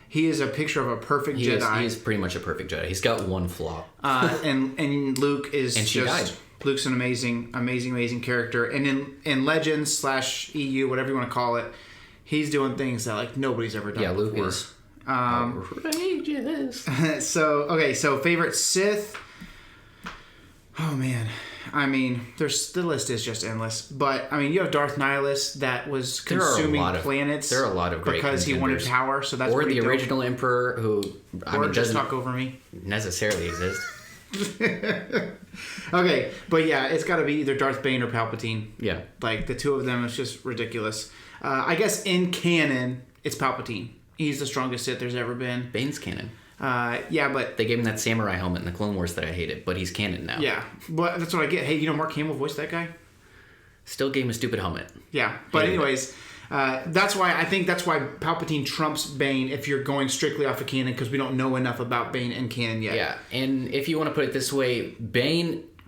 he is a picture of a perfect Jedi. He is pretty much a perfect Jedi. He's got one flaw. And Luke is and she died. Luke's an amazing character. And in Legends / EU, whatever you want to call it, he's doing things that like nobody's ever done before. Luke is outrageous. So favorite Sith. Oh man. The list is just endless. But you have Darth Nihilus that was consuming planets. There are a lot of great because he wanted power. So that's or the original Emperor who doesn't talk over me necessarily exist. Okay, but yeah, it's got to be either Darth Bane or Palpatine. Yeah, like the two of them is just ridiculous. I guess in canon, it's Palpatine. He's the strongest Sith there's ever been. Bane's canon. Yeah, but they gave him that samurai helmet in the Clone Wars that I hated, but he's canon now. Yeah, but that's what I get. Hey, Mark Hamill voiced that guy. Still gave him a stupid helmet. Yeah, but anyways. That's why Palpatine trumps Bane if you're going strictly off of canon because we don't know enough about Bane and canon yet. Yeah, and if you want to put it this way,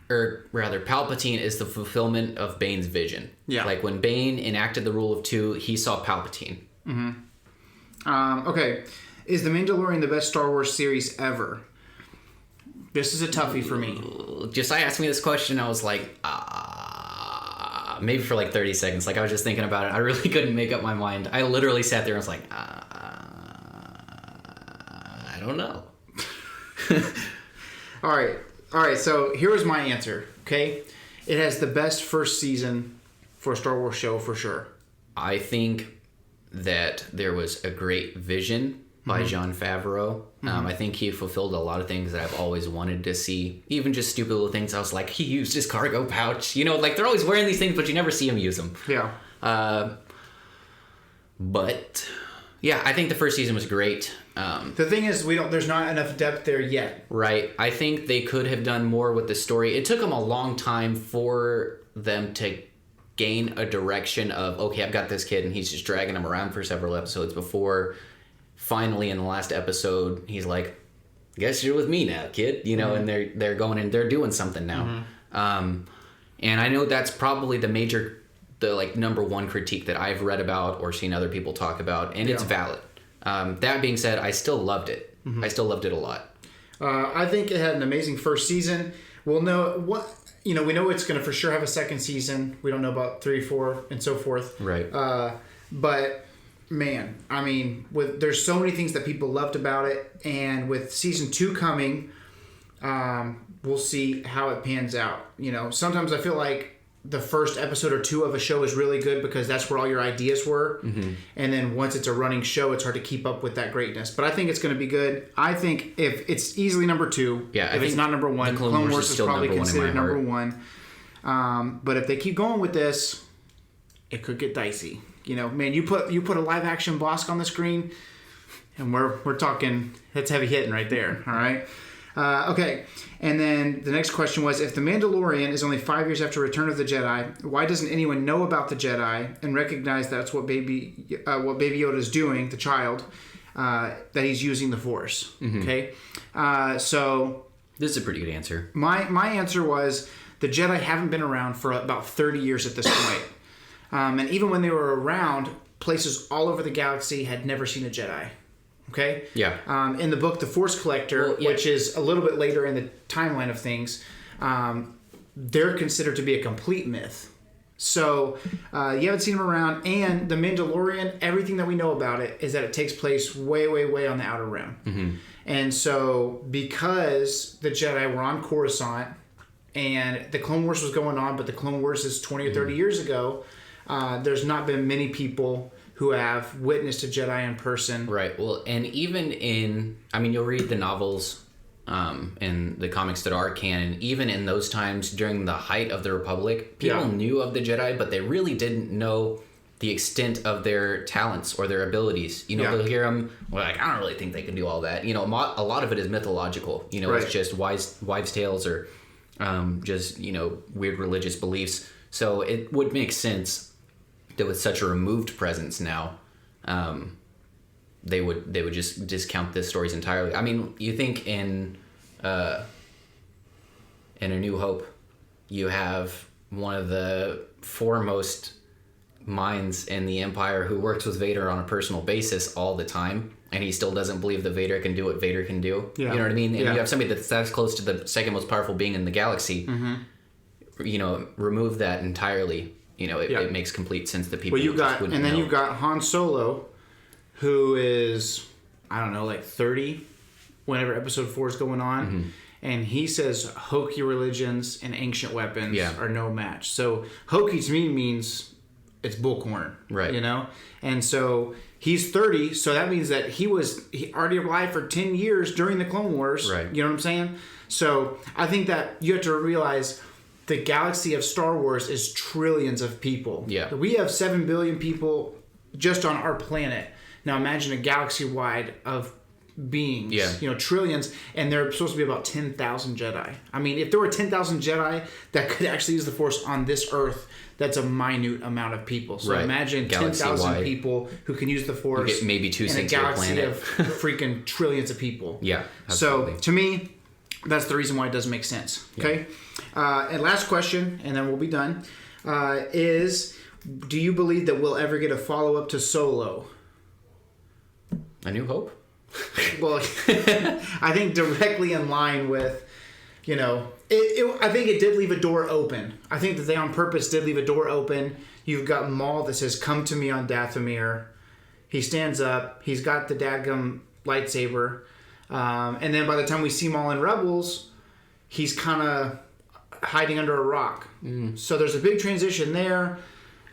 Palpatine is the fulfillment of Bane's vision. Yeah. Like when Bane enacted the rule of 2, he saw Palpatine. Mm-hmm. Okay. Is The Mandalorian the best Star Wars series ever? This is a toughie for me. Josiah asked me this question, and I was like, maybe for like 30 seconds. Like I was just thinking about it. I really couldn't make up my mind. I literally sat there and was like, I don't know. All right. So here was my answer. Okay, it has the best first season for a Star Wars show for sure. I think that there was a great vision by Jon Favreau. I think he fulfilled a lot of things that I've always wanted to see. Even just stupid little things. I was like, he used his cargo pouch. You know, like they're always wearing these things, but you never see him use them. Yeah. But yeah, I think the first season was great. The thing is, there's not enough depth there yet. Right. I think they could have done more with the story. It took them a long time for them to gain a direction of, okay, I've got this kid and he's just dragging him around for several episodes before finally in the last episode he's like, I guess you're with me now, kid, you know, and they're going and they're doing something now. And I know that's probably the like number one critique that I've read about or seen other people talk about, and it's valid. That being said, I still loved it. I still loved it a lot. I think it had an amazing first season. We'll know we know it's going to for sure have a second season. We don't know about 3, 4, and so forth. Right. But man, I mean, there's so many things that people loved about it, and with season 2 coming, we'll see how it pans out. You know, sometimes I feel like the first episode or 2 of a show is really good because that's where all your ideas were. And then once it's a running show, it's hard to keep up with that greatness. But I think it's going to be good. I think if it's easily number 2, if it's not number 1, Clone Wars is probably considered number 1. But if they keep going with this, it could get dicey. You know, man, you put a live action Bosk on the screen, and we're talking, that's heavy hitting right there. All right. Okay, and then the next question was, if The Mandalorian is only 5 years after Return of the Jedi, why doesn't anyone know about the Jedi and recognize that's what Baby Yoda is doing, the child, that he's using the Force? Okay, so this is a pretty good answer. My answer was the Jedi haven't been around for about 30 years at this point, and even when they were around, places all over the galaxy had never seen a Jedi. Okay? Yeah. In the book, The Force Collector, which is a little bit later in the timeline of things, they're considered to be a complete myth. So you haven't seen them around. And The Mandalorian, everything that we know about it is that it takes place way, way, way on the Outer Rim. And so because the Jedi were on Coruscant and the Clone Wars was going on, but the Clone Wars is 20 or 30 years ago, there's not been many people who have witnessed a Jedi in person. Right. Well, and even you'll read the novels and the comics that are canon. Even in those times, during the height of the Republic, people knew of the Jedi, but they really didn't know the extent of their talents or their abilities. You know, they'll hear them, like, I don't really think they can do all that. You know, a lot of it is mythological. You know, it's just wives' tales or just, you know, weird religious beliefs. So it would make sense that with such a removed presence now, they would just discount the stories entirely. I mean, you think in A New Hope, you have one of the foremost minds in the Empire who works with Vader on a personal basis all the time, and he still doesn't believe that Vader can do what Vader can do. You know what I mean? And you have somebody that's close to the second most powerful being in the galaxy. You know, remove that entirely. You know, it makes complete sense that people. Well, you've got Han Solo, who is, I don't know, like 30, whenever Episode 4 is going on, and he says hokey religions and ancient weapons are no match. So hokey to me means it's bullcorn, right? You know, and so he's 30, so that means that he already alive for 10 years during the Clone Wars, right? You know what I'm saying? So I think that you have to realize, the galaxy of Star Wars is trillions of people. Yeah. We have 7 billion people just on our planet. Now imagine a galaxy wide of beings. Yeah. You know, trillions, and there are supposed to be about 10,000 Jedi. I mean, if there were 10,000 Jedi that could actually use the Force on this Earth, that's a minute amount of people. So imagine 10,000 people who can use the Force. You get maybe 2 cents in a per galaxy planet. of freaking trillions of people. Yeah. Absolutely. So to me, that's the reason why it doesn't make sense. Okay? And last question, and then we'll be done, is, do you believe that we'll ever get a follow-up to Solo? A New Hope? Well, I think directly in line with, you know, I think it did leave a door open. I think that they on purpose did leave a door open. You've got Maul that says, "Come to me on Dathomir." He stands up. He's got the dadgum lightsaber. And then by the time we see Maul in Rebels, he's kind of hiding under a rock. So there's a big transition there.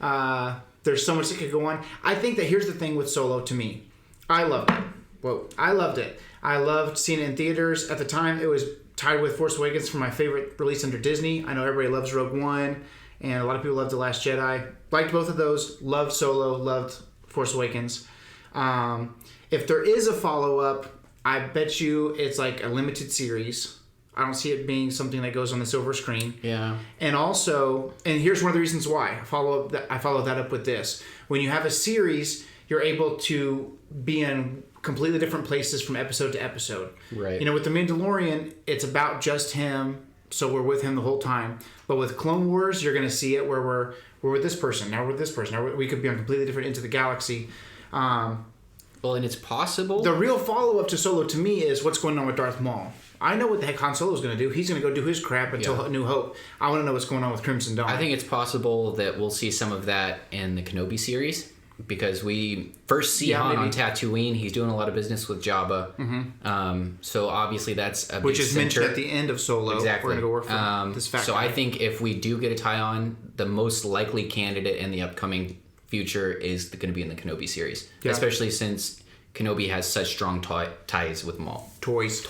There's There's so much that could go on. I think that here's the thing with Solo to me. I loved it. I loved it. I loved seeing it in theaters. At the time, it was tied with Force Awakens for my favorite release under Disney. I know everybody loves Rogue One, and a lot of people loved The Last Jedi. Liked both of those. Loved Solo. Loved Force Awakens. If there is a follow-up, I bet you it's like a limited series. I don't see it being something that goes on the silver screen. Yeah. And also, and here's one of the reasons why I follow that up with this. When you have a series, you're able to be in completely different places from episode to episode. Right. You know, with The Mandalorian, it's about just him, so we're with him the whole time. But with Clone Wars, you're going to see it where we're with this person, now we're with this person. Now we could be on completely different ends of the galaxy. Well, and it's possible. The real follow-up to Solo to me is what's going on with Darth Maul. I know what the heck Han Solo's going to do. He's going to go do his crap until New Hope. I want to know what's going on with Crimson Dawn. I think it's possible that we'll see some of that in the Kenobi series, because we first see Han on Tatooine. He's doing a lot of business with Jabba. Mm-hmm. So obviously that's a which big is mentioned at the end of Solo. Exactly. We're going to go work for this fact. So I think if we do get a tie on, the most likely candidate in the upcoming future is going to be in the Kenobi series, especially since Kenobi has such strong ties with Maul. Toys.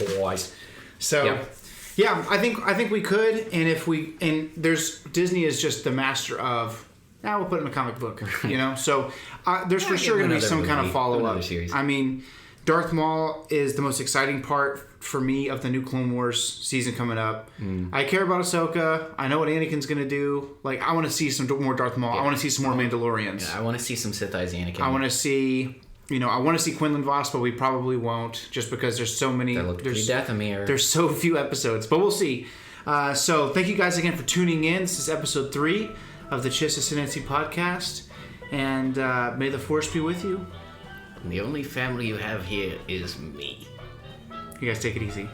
So, yeah, I think we could, and there's Disney is just the master of. Now we'll put it in a comic book, you know. So there's for sure going to be some kind of follow up. I mean, Darth Maul is the most exciting part for me of the new Clone Wars season coming up. I care about Ahsoka. I know what Anakin's going to do. Like, I want to see some more Darth Maul. I want to see some more Mandalorians. Yeah, I want to see some Sith Eyes Anakin. I want to see. I want to see Quinlan Vos, but we probably won't, just because there's so many. There's so few episodes, but we'll see. So thank you guys again for tuning in. This is episode 3 of the Chiss Ascendancy podcast, and may the Force be with you. And the only family you have here is me. You guys take it easy.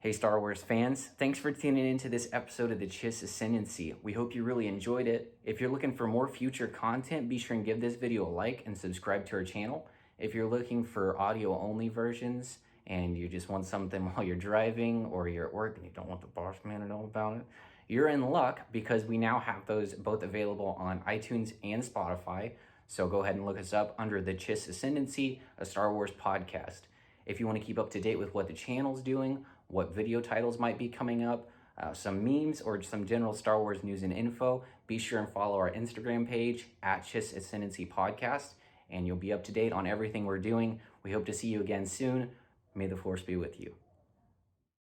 Hey Star Wars fans, thanks for tuning in to this episode of the Chiss Ascendancy. We hope you really enjoyed it. If you're looking for more future content, be sure and give this video a like and subscribe to our channel. If you're looking for audio-only versions and you just want something while you're driving or you're at work and you don't want the boss man to know about it, you're in luck, because we now have those both available on iTunes and Spotify. So go ahead and look us up under the Chiss Ascendancy, a Star Wars podcast. If you want to keep up to date with what the channel's doing, what video titles might be coming up, some memes, or some general Star Wars news and info, be sure and follow our Instagram page at Chiss Ascendancy Podcast, and you'll be up to date on everything we're doing. We hope to see you again soon. May the Force be with you.